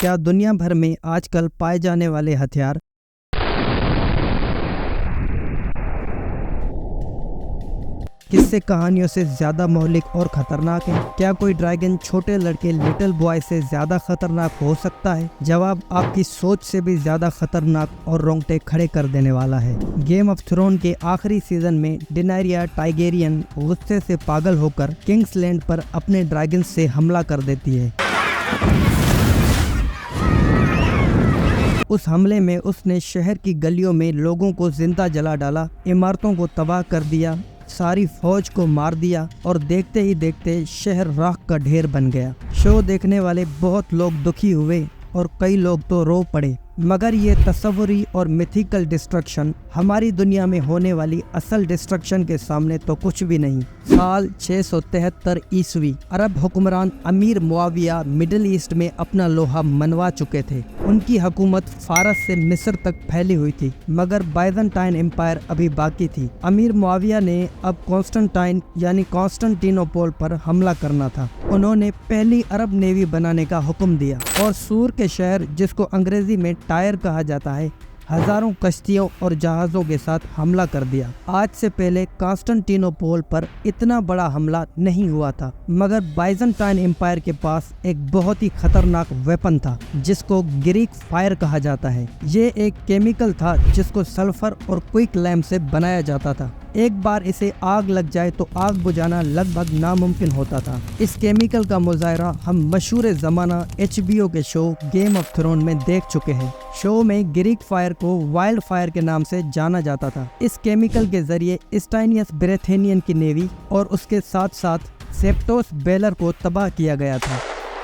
क्या दुनिया भर में आजकल पाए जाने वाले हथियार किस्से कहानियों से ज्यादा मौलिक और खतरनाक है? क्या कोई ड्रैगन छोटे लड़के लिटिल बॉय से ज्यादा खतरनाक हो सकता है? जवाब आपकी सोच से भी ज्यादा खतरनाक और रोंगटे खड़े कर देने वाला है। गेम ऑफ थ्रोन के आखिरी सीजन में डेनारिया टारगेरियन गुस्से से पागल होकर किंग्स लैंड पर अपने ड्रैगन से हमला कर देती है। उस हमले में उसने शहर की गलियों में लोगों को जिंदा जला डाला, इमारतों को तबाह कर दिया, सारी फौज को मार दिया और देखते ही देखते शहर राख का ढेर बन गया। शो देखने वाले बहुत लोग दुखी हुए और कई लोग तो रो पड़े, मगर ये तस्वुरी और मिथिकल डिस्ट्रक्शन हमारी दुनिया में होने वाली असल डिस्ट्रक्शन के सामने तो कुछ भी नहीं। साल 673 ईस्वी अरब हुक्मरान अमीर मुआविया मिडिल ईस्ट में अपना लोहा मनवा चुके थे। उनकी हुकूमत फारस से मिस्र तक फैली हुई थी, मगर बाइजेंटाइन एम्पायर अभी बाकी थी। अमीर मुआविया ने अब कॉन्स्टेंटाइन यानी कॉन्स्टेंटिनोपल पर हमला करना था। उन्होंने पहली अरब नेवी बनाने का हुक्म दिया और सूर के शहर, जिसको अंग्रेजी में टायर कहा जाता है, हजारों कश्तियों और जहाज़ों के साथ हमला कर दिया। आज से पहले कॉन्स्टेंटिनोपल पर इतना बड़ा हमला नहीं हुआ था, मगर बाइजेंटाइन एम्पायर के पास एक बहुत ही खतरनाक वेपन था जिसको ग्रीक फायर कहा जाता है। ये एक केमिकल था जिसको सल्फर और क्विक लैम्प से बनाया जाता था। एक बार इसे आग लग जाए तो आग बुझाना लगभग नामुमकिन होता था। इस केमिकल का मुजाहरा हम मशहूर ज़माना HBO के शो गेम ऑफ थ्रोन में देख चुके हैं। शो में ग्रीक फायर को वाइल्ड फायर के नाम से जाना जाता था। इस केमिकल के जरिए स्टाइनियस ब्रेथेनियन की नेवी और उसके साथ साथ सेप्टोस बेलर को तबाह किया गया था।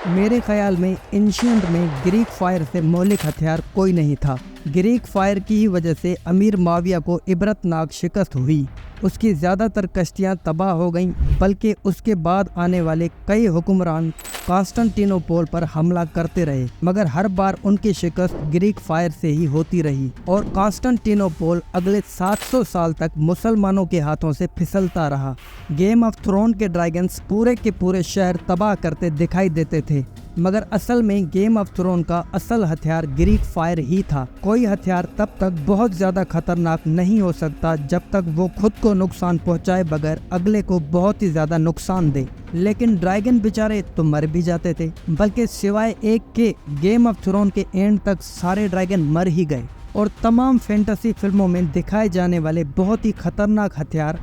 मेरे ख्याल में एंशिएंट में ग्रीक फायर से मौलिक हथियार कोई नहीं था। ग्रीक फायर की ही वजह से अमीर मुआविया को इबरतनाक शिकस्त हुई। उसकी ज़्यादातर कश्तियाँ तबाह हो गईं, बल्कि उसके बाद आने वाले कई हुक्मरान कॉन्स्टेंटिनोपल पर हमला करते रहे, मगर हर बार उनकी शिकस्त ग्रीक फायर से ही होती रही और कॉन्स्टेंटिनोपल अगले 700 साल तक मुसलमानों के हाथों से फिसलता रहा। गेम ऑफ थ्रोन के ड्रैगन्स पूरे के पूरे शहर तबाह करते दिखाई देते थे, मगर असल में गेम ऑफ थ्रोन का असल हथियार ग्रीक फायर ही था। कोई हथियार तब तक बहुत ज्यादा खतरनाक नहीं हो सकता जब तक वो खुद को नुकसान पहुंचाए बगैर अगले को बहुत ही ज्यादा नुकसान दे। लेकिन ड्रैगन बेचारे तो मर भी जाते थे, बल्कि सिवाय एक के गेम ऑफ थ्रोन के एंड तक सारे ड्रैगन मर ही गए और तमाम फैंटेसी फिल्मों में दिखाए जाने वाले बहुत ही खतरनाक हथियार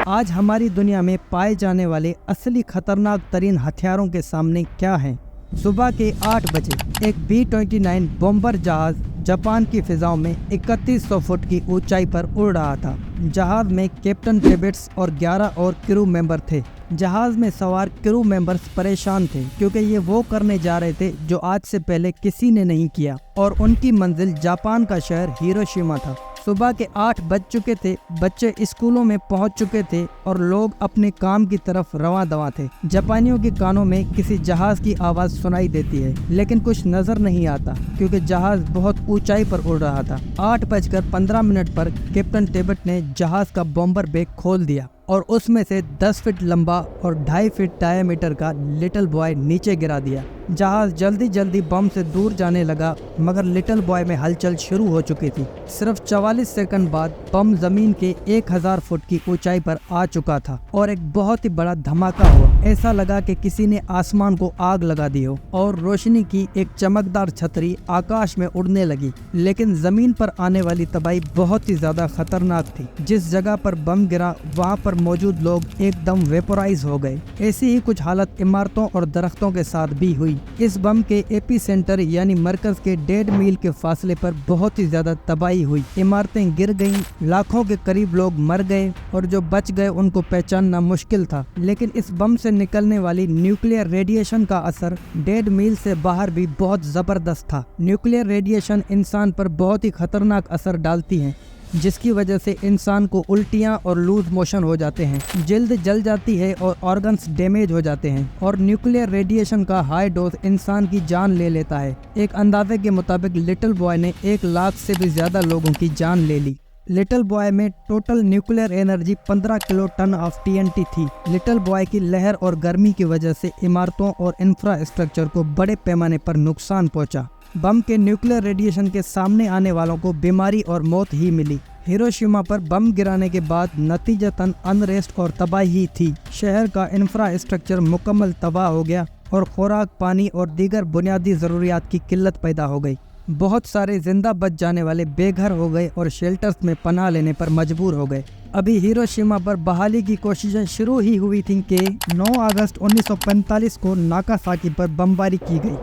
आज हमारी दुनिया में पाए जाने वाले असली खतरनाक तरीन हथियारों के सामने क्या हैं? सुबह के 8 बजे एक B-29 बॉम्बर जहाज जापान की फिजाओं में 3100 फुट की ऊंचाई पर उड़ रहा था। जहाज में कैप्टन टिबेट्स और 11 और क्रू मेंबर थे। जहाज में सवार क्रू मेंबर्स परेशान थे क्योंकि ये वो करने जा रहे थे जो आज से पहले किसी ने नहीं किया और उनकी मंजिल जापान का शहर हिरोशिमा था। सुबह के 8 बज चुके थे, बच्चे स्कूलों में पहुंच चुके थे और लोग अपने काम की तरफ रवां दवा थे। जापानियों के कानों में किसी जहाज की आवाज़ सुनाई देती है, लेकिन कुछ नजर नहीं आता क्योंकि जहाज बहुत ऊंचाई पर उड़ रहा था। 8:15 पर कैप्टन टिबेट ने जहाज का बॉम्बर बेक खोल दिया और उसमें से 10 फीट लंबा और 2.5 फीट डायमीटर का लिटिल बॉय नीचे गिरा दिया। जहाज जल्दी जल्दी बम से दूर जाने लगा, मगर लिटिल बॉय में हलचल शुरू हो चुकी थी। सिर्फ 44 सेकंड बाद बम जमीन के 1000 फुट की ऊंचाई पर आ चुका था और एक बहुत ही बड़ा धमाका हुआ। ऐसा लगा कि किसी ने आसमान को आग लगा दी हो और रोशनी की एक चमकदार छतरी आकाश में उड़ने लगी। लेकिन जमीन पर आने वाली तबाही बहुत ही ज्यादा खतरनाक थी। जिस जगह पर बम गिरा वहाँ पर मौजूद लोग एकदम वेपोराइज हो गए। ऐसी ही कुछ हालत इमारतों और दरख्तों के साथ भी हुई। इस बम के एपी सेंटर यानी मरकज के 1.5 मील के फासले पर बहुत ही ज्यादा तबाही हुई। इमारतें गिर गईं, लाखों के करीब लोग मर गए और जो बच गए उनको पहचानना मुश्किल था। लेकिन इस बम से निकलने वाली न्यूक्लियर रेडिएशन का असर 1.5 मील से बाहर भी बहुत जबरदस्त था। न्यूक्लियर रेडिएशन इंसान पर बहुत ही खतरनाक असर डालती है, जिसकी वजह से इंसान को उल्टियां और लूज मोशन हो जाते हैं, जल्द जल जाती है और ऑर्गन्स डैमेज हो जाते हैं और न्यूक्लियर रेडिएशन का हाई डोज इंसान की जान ले लेता है। एक अंदाजे के मुताबिक लिटिल बॉय ने 1 लाख से भी ज्यादा लोगों की जान ले ली। लिटिल बॉय में total nuclear energy 15 kilo ton of TNT थी। लिटिल बॉय की लहर और गर्मी की वजह से इमारतों और इंफ्रास्ट्रक्चर को बड़े पैमाने पर नुकसान पहुंचा। बम के न्यूक्लियर रेडिएशन के सामने आने वालों को बीमारी और मौत ही मिली। हिरोशिमा पर बम गिराने के बाद नतीजतन अनरेस्ट और तबाही ही थी। शहर का इंफ्रास्ट्रक्चर मुकम्मल तबाह हो गया और खुराक, पानी और दीगर बुनियादी ज़रूरियात की किल्लत पैदा हो गई। बहुत सारे जिंदा बच जाने वाले बेघर हो गए और शेल्टर्स में पनाह लेने पर मजबूर हो गए। अभी हिरोशिमा पर बहाली की कोशिशें शुरू ही हुई थी कि 9 अगस्त 1945 को नागासाकी पर बमबारी की गई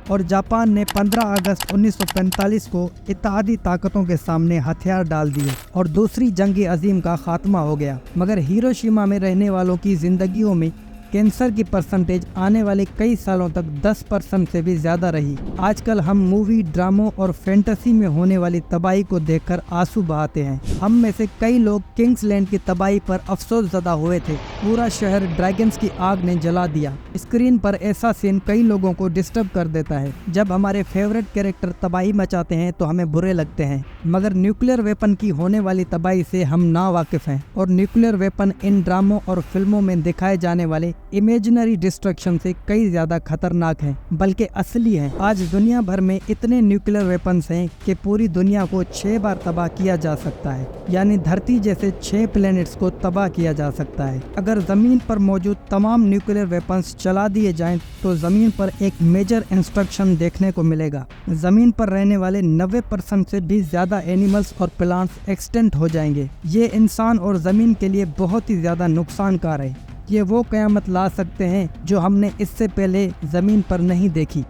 और जापान ने 15 अगस्त 1945 को इत्तेहादी ताकतों के सामने हथियार डाल दिए और दूसरी जंग अजीम का खात्मा हो गया। मगर हिरोशिमा में रहने वालों की जिंदगियों में कैंसर की परसेंटेज आने वाले कई सालों तक 10% से भी ज़्यादा रही। आजकल हम मूवी, ड्रामों और फैंटेसी में होने वाली तबाही को देखकर आंसू बहाते हैं। हम में से कई लोग किंग्सलैंड की तबाही पर अफसोस ज़दा हुए थे। पूरा शहर ड्रैगन्स की आग ने जला दिया। स्क्रीन पर ऐसा सीन कई लोगों को डिस्टर्ब कर देता है। जब हमारे फेवरेट कैरेक्टर तबाही मचाते हैं तो हमें बुरे लगते हैं, मगर न्यूक्लियर वेपन की होने वाली तबाही से हम ना वाकिफ हैं और न्यूक्लियर वेपन इन ड्रामों और फिल्मों में दिखाए जाने वाले इमेजिनरी डिस्ट्रक्शन से कई ज्यादा खतरनाक हैं, बल्कि असली हैं। आज दुनिया भर में इतने न्यूक्लियर वेपन्स हैं कि पूरी दुनिया को 6 बार तबाह किया जा सकता है, यानी धरती जैसे 6 प्लैनेट्स को तबाह किया जा सकता है। अगर जमीन पर मौजूद तमाम न्यूक्लियर वेपन्स चला दिए जाएं तो जमीन पर एक मेजर इंस्ट्रक्शन देखने को मिलेगा। जमीन पर रहने वाले 90% से भी ज्यादा एनिमल्स और प्लांट्स एक्सटेंट हो जाएंगे। ये इंसान और जमीन के लिए बहुत ही ज्यादा नुकसानकार है। ये वो क़यामत ला सकते हैं जो हमने इससे पहले ज़मीन पर नहीं देखी।